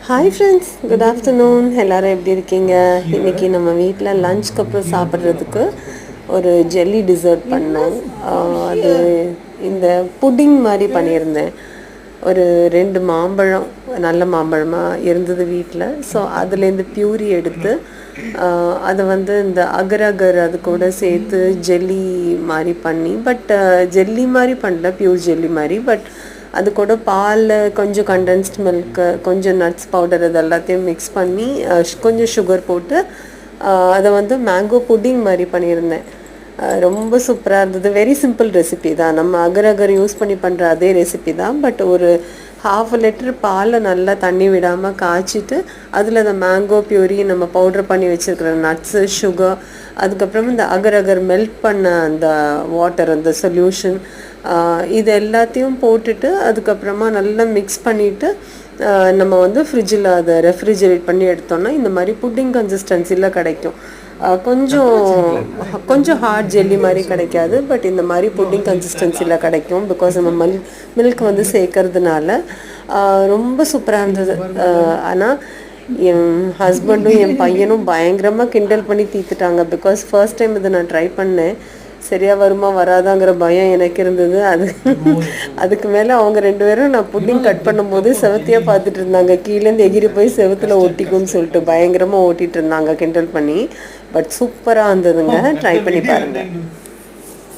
Hi friends, good afternoon. எல்லோரும் எப்படி இருக்கீங்க? இன்றைக்கி நம்ம வீட்டில் லஞ்சுக்கு அப்புறம் சாப்பிட்றதுக்கு ஒரு ஜெல்லி டிசர்ட் பண்ணேன். அது இந்த புட்டிங் மாதிரி பண்ணியிருந்தேன். ஒரு 2 மாம்பழம், நல்ல மாம்பழமாக இருந்தது வீட்டில். ஸோ அதுலேருந்து பியூரி எடுத்து அதை வந்து இந்த அகர் அகர் அது கூட சேர்த்து ஜெல்லி மாதிரி பண்ணி, பட் ஜெல்லி மாதிரி பண்ணல, பியூர் ஜெல்லி மாதிரி. பட் அது கூட பால், கொஞ்சம் கண்டென்ஸ்ட் மில்க்கு, கொஞ்சம் நட்ஸ் பவுடர், இது எல்லாத்தையும் மிக்ஸ் பண்ணி கொஞ்சம் சுகர் போட்டு அதை வந்து மேங்கோ புட்டிங் மாதிரி பண்ணியிருந்தேன். ரொம்ப சூப்பராக இருந்தது. வெரி சிம்பிள் ரெசிபி தான். நம்ம அகர் அகர் யூஸ் பண்ணி பண்ணுற அதே ரெசிபி தான். பட் ஒரு 1/2 லிட்டர் பாலை நல்லா தண்ணி விடாமல் காய்ச்சிட்டு அதில் அந்த மேங்கோ பியூரி, நம்ம பவுட்ரு பண்ணி வச்சுருக்கிற நட்ஸு, சுகர், அதுக்கப்புறம் இந்த அகர் அகர் மெல்ட் பண்ண அந்த வாட்டர், அந்த சொல்யூஷன், இது எல்லாத்தையும் போட்டுட்டு அதுக்கப்புறமா நல்லா மிக்ஸ் பண்ணிவிட்டு நம்ம வந்து ஃப்ரிட்ஜில் அதை ரெஃப்ரிஜரேட் பண்ணி எடுத்தோம்னா இந்த மாதிரி புட்டிங் கன்சிஸ்டன்சியில் கிடைக்கும். கொஞ்சம் ஹார்ட் ஜெல்லி மாதிரி கிடைக்காது, பட் இந்த மாதிரி புட்டிங் கன்சிஸ்டன்சியில் கிடைக்கும். பிகாஸ் நம்ம மில்க் வந்து சேர்க்கறதுனால ரொம்ப சூப்பராக இருந்தது. ஆனால் என் ஹஸ்பண்டும் என் பையனும் பயங்கரமாக கிண்டல் பண்ணி தீர்த்துட்டாங்க. பிகாஸ் ஃபர்ஸ்ட் டைம் இதை நான் ட்ரை பண்ணேன். சரியாக வருமா வராதாங்கிற பயம் எனக்கு இருந்தது. அதுக்கு மேலே அவங்க 2 பேரும் நான் புட்டிங் கட் பண்ணும்போது செவத்தையாக பார்த்துட்டு இருந்தாங்க. கீழேருந்து எகிரி போய் செவத்தில் ஒட்டிக்கும்னு சொல்லிட்டு பயங்கரமாக ஓட்டிகிட்டு இருந்தாங்க கிண்டல் பண்ணி. பட் சூப்பராக இருந்ததுங்க. ட்ரை பண்ணி பாருங்கள்.